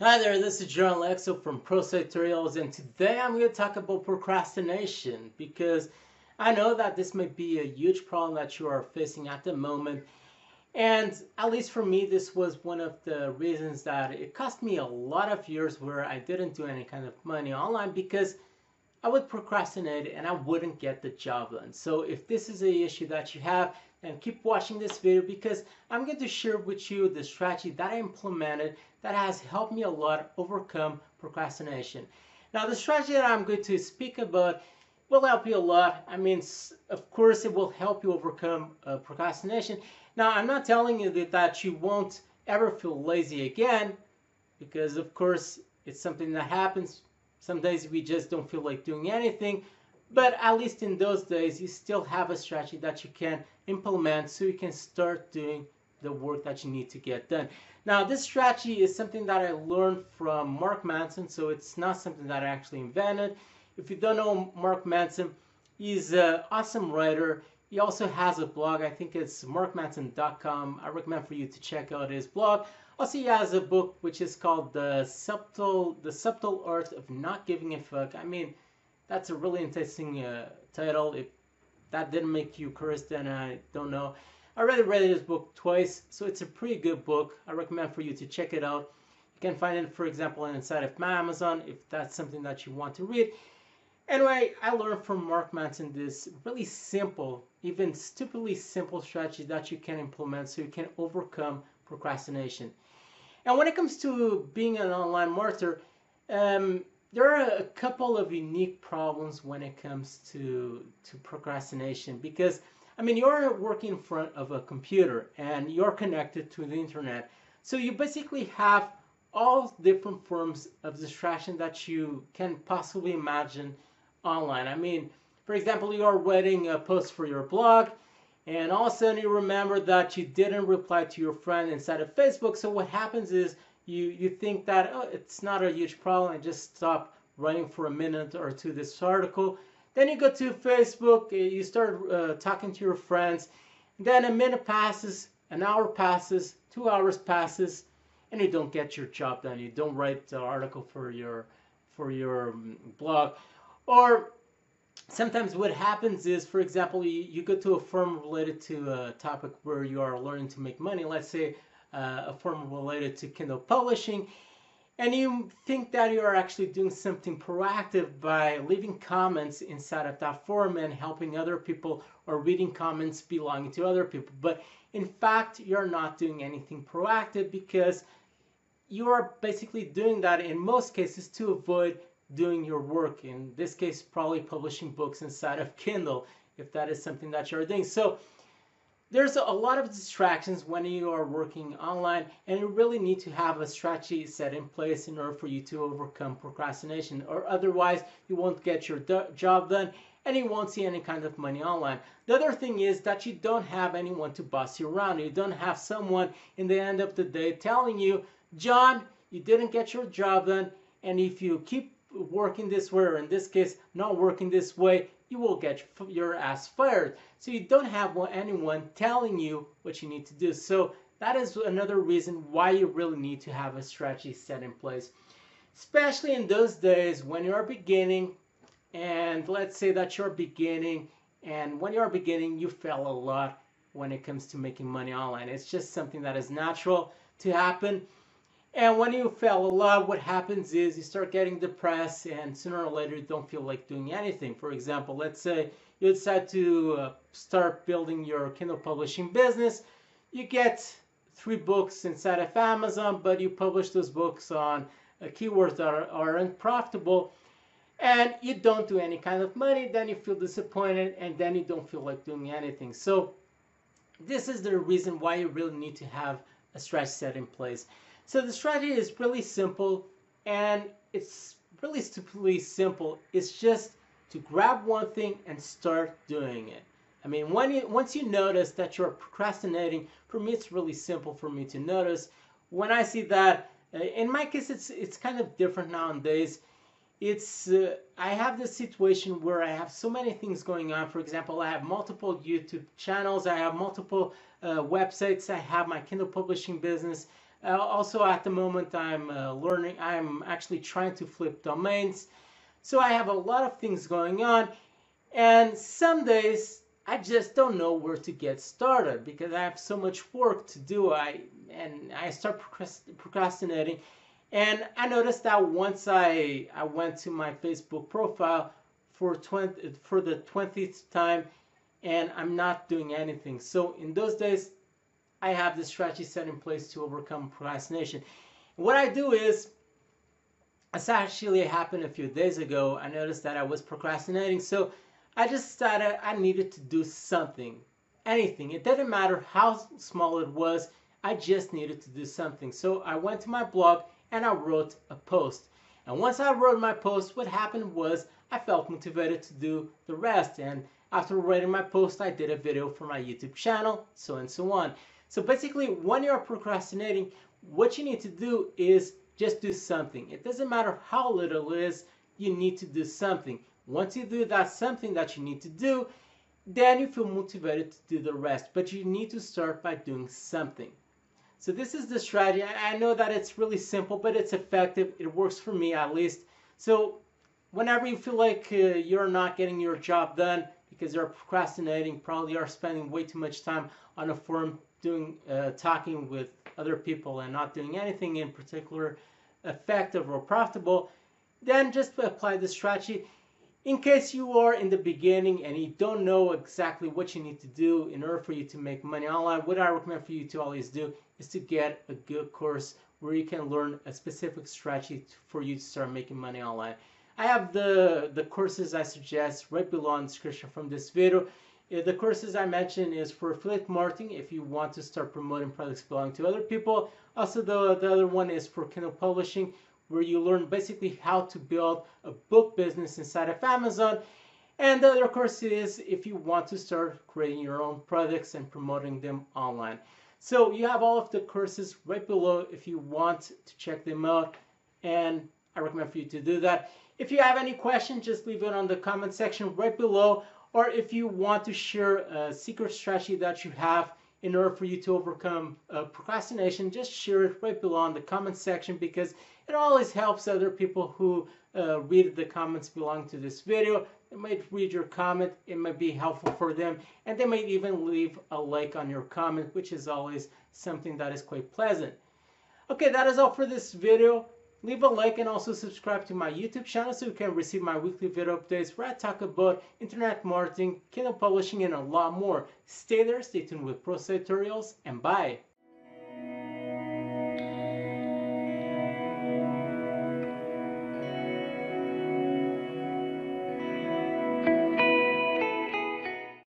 Hi there, this is John Lexo from Pro Tutorials, and today I'm going to talk about procrastination because I know that this might be a huge problem that you are facing at the moment. And at least for me, this was one of the reasons that it cost me a lot of years where I didn't do any kind of money online because I would procrastinate and I wouldn't get the job done. So if this is a issue that you have, then keep watching this video because I'm going to share with you the strategy that I implemented that has helped me a lot overcome procrastination. Now the strategy that I'm going to speak about will help you a lot. I mean, of course, it will help you overcome procrastination. Now, I'm not telling you that you won't ever feel lazy again, because of course it's something that happens. Some days we just don't feel like doing anything, but at least in those days you still have a strategy that you can implement so you can start doing the work that you need to get done. Now this strategy is something that I learned from Mark Manson, so it's not something that I actually invented. If you don't know Mark Manson, he's an awesome writer. He also has a blog. I think it's markmanson.com. I recommend for you to check out his blog. Also, he has a book which is called The Subtle Art of Not Giving a Fuck. I mean, that's a really interesting title. If that didn't make you curse, then I don't know. I already read his book twice, so it's a pretty good book. I recommend for you to check it out. You can find it, for example, inside of my Amazon if that's something that you want to read. Anyway, I learned from Mark Manson this really simple, even stupidly simple strategy that you can implement so you can overcome procrastination. And when it comes to being an online marketer, there are a couple of unique problems when it comes to procrastination because I mean you're working in front of a computer and you're connected to the internet, so you basically have all different forms of distraction that you can possibly imagine online. I mean, for example, you are writing a post for your blog and all of a sudden you remember that you didn't reply to your friend inside of Facebook. So what happens is you think that, oh, it's not a huge problem, I just stop writing for a minute or two this article. Then you go to Facebook, you start talking to your friends, then a minute passes, an hour passes, 2 hours passes, and you don't get your job done. You don't write the article for your blog. Or sometimes what happens is, for example, you go to a firm related to a topic where you are learning to make money. Let's say a firm related to Kindle publishing, and you think that you are actually doing something proactive by leaving comments inside of that forum and helping other people or reading comments belonging to other people. But in fact, you're not doing anything proactive because you are basically doing that in most cases to avoid doing your work. In this case, probably publishing books inside of Kindle, if that is something that you're doing. So there's a lot of distractions when you are working online, and you really need to have a strategy set in place in order for you to overcome procrastination, or otherwise you won't get your job done and you won't see any kind of money online. The other thing is that you don't have anyone to boss you around. You don't have someone in the end of the day telling you, John, you didn't get your job done, and if you keep working this way, or in this case, not working this way, you will get your ass fired. So you don't have anyone telling you what you need to do. So that is another reason why you really need to have a strategy set in place, especially in those days when you are beginning. And let's say that you're beginning, and when you're beginning, you fail a lot when it comes to making money online. It's just something that is natural to happen. And when you fail a lot, what happens is you start getting depressed, and sooner or later you don't feel like doing anything. For example, let's say you decide to start building your Kindle publishing business. You get 3 books inside of Amazon, but you publish those books on keywords that are unprofitable, and you don't do any kind of money. Then you feel disappointed, and then you don't feel like doing anything. So this is the reason why you really need to have a strategy set in place. So the strategy is really simple, and it's really stupidly simple. It's just to grab one thing and start doing it. I mean, once you notice that you're procrastinating, for me it's really simple for me to notice. When I see that, in my case it's kind of different nowadays. It's I have this situation where I have so many things going on. For example, I have multiple YouTube channels, I have multiple websites, I have my Kindle publishing business, Also, at the moment, I'm actually trying to flip domains. So I have a lot of things going on. And some days I just don't know where to get started because I have so much work to do. I start procrastinating. And I noticed that once I went to my Facebook profile for the 20th time, and I'm not doing anything. So in those days, I have this strategy set in place to overcome procrastination. What I do is, this actually happened a few days ago. I noticed that I was procrastinating, so I just decided I needed to do something, anything. It didn't matter how small it was, I just needed to do something. So I went to my blog and I wrote a post. And once I wrote my post, what happened was I felt motivated to do the rest. And after writing my post, I did a video for my YouTube channel, so and so on. So basically, when you're procrastinating, what you need to do is just do something. It doesn't matter how little it is, you need to do something. Once you do that something that you need to do, then you feel motivated to do the rest. But you need to start by doing something. So this is the strategy. I know that it's really simple, but it's effective. It works for me at least. So whenever you feel like you're not getting your job done because you're procrastinating, probably you're spending way too much time on a forum talking with other people and not doing anything in particular effective or profitable, then just apply the strategy. In case you are in the beginning and you don't know exactly what you need to do in order for you to make money online, what I recommend for you to always do is to get a good course where you can learn a specific strategy for you to start making money online. I have the courses I suggest right below in the description from this video. The courses I mentioned is for affiliate marketing if you want to start promoting products belonging to other people. Also, the other one is for Kindle publishing, where you learn basically how to build a book business inside of Amazon. And the other course is if you want to start creating your own products and promoting them online. So you have all of the courses right below if you want to check them out, and I recommend for you to do that. If you have any questions, just leave it on the comment section right below, or if you want to share a secret strategy that you have in order for you to overcome procrastination, just share it right below in the comment section, because it always helps other people who read the comments belonging to this video. They might read your comment, it might be helpful for them, and they might even leave a like on your comment, which is always something that is quite pleasant. Okay, that is all for this video. Leave a like and also subscribe to my YouTube channel so you can receive my weekly video updates where I talk about internet marketing, Kindle publishing, and a lot more. Stay there, stay tuned with Pro Tutorials, and bye!